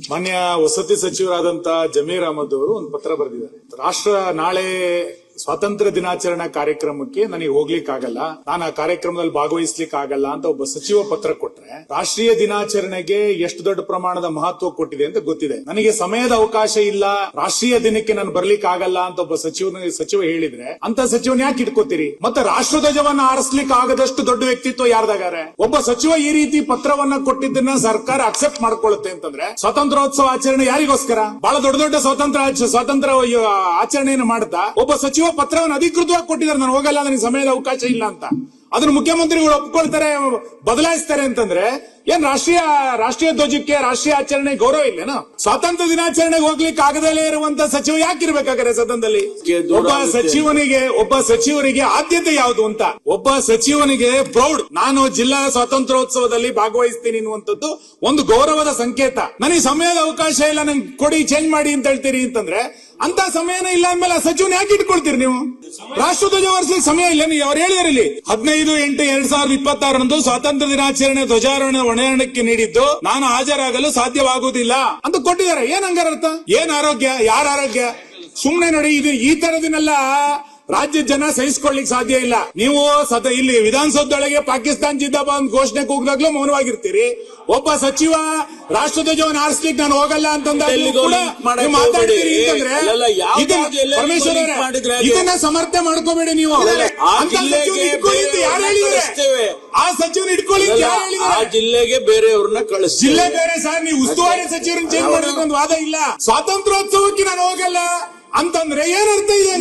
ಮಾನ್ಯ ವಸತಿ ಸಚಿವರಾದಂತ ಜಮೀರ್ ಅಹಮದ್ ಅವರು ಒಂದು ಪತ್ರ ಬರೆದಿದ್ದಾರೆ. ರಾಷ್ಟ್ರ ನಾಳೆ ಸ್ವಾತಂತ್ರ್ಯ ದಿನಾಚರಣಾ ಕಾರ್ಯಕ್ರಮಕ್ಕೆ ನನಗೆ ಹೋಗ್ಲಿಕ್ಕೆ ಆಗಲ್ಲ, ನಾನು ಆ ಕಾರ್ಯಕ್ರಮದಲ್ಲಿ ಭಾಗವಹಿಸ್ಲಿಕ್ಕೆ ಆಗಲ್ಲ ಅಂತ ಒಬ್ಬ ಸಚಿವ ಪತ್ರ ಕೊಟ್ರೆ ರಾಷ್ಟ್ರೀಯ ದಿನಾಚರಣೆಗೆ ಎಷ್ಟು ದೊಡ್ಡ ಪ್ರಮಾಣದ ಮಹತ್ವ ಕೊಟ್ಟಿದೆ ಅಂತ ಗೊತ್ತಿದೆ. ನನಗೆ ಸಮಯದ ಅವಕಾಶ ಇಲ್ಲ, ರಾಷ್ಟ್ರೀಯ ದಿನಕ್ಕೆ ನಾನು ಬರ್ಲಿಕ್ಕೆ ಆಗಲ್ಲ ಅಂತ ಒಬ್ಬ ಸಚಿವ ಹೇಳಿದ್ರೆ ಅಂತ ಸಚಿವನ ಯಾಕೆ ಇಟ್ಕೋತೀರಿ? ಮತ್ತೆ ರಾಷ್ಟ್ರಧ್ವಜವನ್ನ ಆರಿಸ್ಲಿಕ್ಕೆ ಆಗದಷ್ಟು ದೊಡ್ಡ ವ್ಯಕ್ತಿತ್ವ ಯಾರ್ದಾಗಾರೆ? ಒಬ್ಬ ಸಚಿವ ಈ ರೀತಿ ಪತ್ರವನ್ನ ಕೊಟ್ಟಿದ್ದನ್ನ ಸರ್ಕಾರ ಅಕ್ಸೆಪ್ಟ್ ಮಾಡ್ಕೊಳ್ಳುತ್ತೆ ಅಂತಂದ್ರೆ ಸ್ವಾತಂತ್ರ್ಯೋತ್ಸವ ಆಚರಣೆ ಯಾರಿಗೋಸ್ಕರ? ಬಹಳ ದೊಡ್ಡ ದೊಡ್ಡ ಸ್ವಾತಂತ್ರ್ಯ ಆಚರಣೆಯನ್ನು ಮಾಡ್ತಾ ಒಬ್ಬ ಸಚಿವ ಪತ್ರವನ್ನು ಅಧಿಕೃತವಾಗಿ ಕೊಟ್ಟಿದ್ದಾರೆ, ನಾನು ಹೋಗಲ್ಲ, ನನಗೆ ಸಮಯದ ಅವಕಾಶ ಇಲ್ಲ ಅಂತ. ಅದನ್ನು ಮುಖ್ಯಮಂತ್ರಿಗಳು ಒಪ್ಕೊಳ್ತಾರೆ, ಬದಲಾಯಿಸ್ತಾರೆ ಅಂತಂದ್ರೆ ಏನ್ ರಾಷ್ಟ್ರೀಯ ಧ್ವಜಕ್ಕೆ ರಾಷ್ಟ್ರೀಯ ಆಚರಣೆ ಗೌರವ ಇಲ್ಲೇನೋ? ಸ್ವಾತಂತ್ರ್ಯ ದಿನಾಚರಣೆಗೆ ಹೋಗ್ಲಿಕ್ಕೆ ಆಗದಲ್ಲೇ ಇರುವಂತ ಸಚಿವ ಯಾಕಿರ್ಬೇಕಾದ್ರೆ ಸದನದಲ್ಲಿ? ಒಬ್ಬ ಸಚಿವರಿಗೆ ಆದ್ಯತೆ ಯಾವುದು ಅಂತ, ಒಬ್ಬ ಸಚಿವನಿಗೆ ಪ್ರೌಡ್, ನಾನು ಜಿಲ್ಲಾ ಸ್ವಾತಂತ್ರ್ಯೋತ್ಸವದಲ್ಲಿ ಭಾಗವಹಿಸ್ತೀನಿ ಅನ್ನುವಂಥದ್ದು ಒಂದು ಗೌರವದ ಸಂಕೇತ. ನನಗೆ ಸಮಯದ ಅವಕಾಶ ಇಲ್ಲ, ನಂಗೆ ಕೊಡಿ, ಚೇಂಜ್ ಮಾಡಿ ಅಂತ ಹೇಳ್ತೀರಿ ಅಂತಂದ್ರೆ ಅಂತ ಸಮಯನೇ ಇಲ್ಲ ಅಂದ್ಮೇಲೆ ಆ ಸಚಿವನ ಯಾಕೆ ಇಟ್ಕೊಳ್ತೀರಿ ನೀವು? ರಾಷ್ಟ್ರಧ್ವಜ ಹೊರಿಸಲಿಕ್ಕೆ ಸಮಯ ಇಲ್ಲ. ಅವ್ರು ಹೇಳಿದಾರೆ ಇಲ್ಲಿ 15/8/2026 ಸ್ವಾತಂತ್ರ್ಯ ದಿನಾಚರಣೆ ಧ್ವಜಾರೋಹಣ ಹೊಣೆಯಾರಣಕ್ಕೆ ನೀಡಿದ್ದು ನಾನು ಹಾಜರಾಗಲು ಸಾಧ್ಯವಾಗುವುದಿಲ್ಲ ಅಂತ ಕೊಟ್ಟಿದ್ದಾರೆ. ಏನ್ ಹಂಗಾರ ಅರ್ಥ? ಏನ್ ಆರೋಗ್ಯ? ಯಾರ ಆರೋಗ್ಯ? ಸುಮ್ನೆ ನೋಡಿ, ಇದು ಈ ತರದನ್ನೆಲ್ಲ ರಾಜ್ಯದ ಜನ ಸಹಿಸಿಕೊಳ್ಳಿಕ್ ಸಾಧ್ಯ ಇಲ್ಲ. ನೀವು ಇಲ್ಲಿ ವಿಧಾನಸೌಧದೊಳಗೆ ಪಾಕಿಸ್ತಾನ್ ಜಿಂದಾಬಾದ್ ಘೋಷಣೆ ಕೂಗಿದಾಗ್ಲೂ ಮೌನವಾಗಿರ್ತೀರಿ. ಒಬ್ಬ ಸಚಿವ ರಾಷ್ಟ್ರಧ್ವಜವನ್ನು ಆರಿಸ್ಲಿಕ್ಕೆ ನಾನು ಹೋಗಲ್ಲ ಅಂತಂದಾಗ್ಲೂ ಕೂಡ ಮಾತಾಡ್ತೀರಿ ಅಂತಂದ್ರೆ ಪರಮೇಶ್ವರ ಇದನ್ನ ಸಮರ್ಥನೆ ಮಾಡ್ಕೋಬೇಡಿ ನೀವು. ಯಾರು ಹೇಳಿದ್ದಾರೆ? ಆ ಸಚಿವನ ಇಟ್ಕೊಳ್ಳಿ ಯಾರು ಹೇಳಿದ್ದಾರೆ? ಜಿಲ್ಲೆಗೆ ಬೇರೆಯವ್ರನ್ನ ಕಳಿಸಿ. ಜಿಲ್ಲೆ ಬೇರೆ ಸರ್, ನೀವು ಉಸ್ತುವಾರಿ ಸಚಿವರನ್ನ ಚೇಂಜ್ ಮಾಡಬೇಕು ಅಂತ ವಾದ ಇಲ್ಲ. ಸ್ವಾತಂತ್ರ್ಯೋತ್ಸವಕ್ಕೆ ನಾನು ಹೋಗಲ್ಲ ಅಂತಂದ್ರೆ ಏನರ್ಥ ಇದೆ?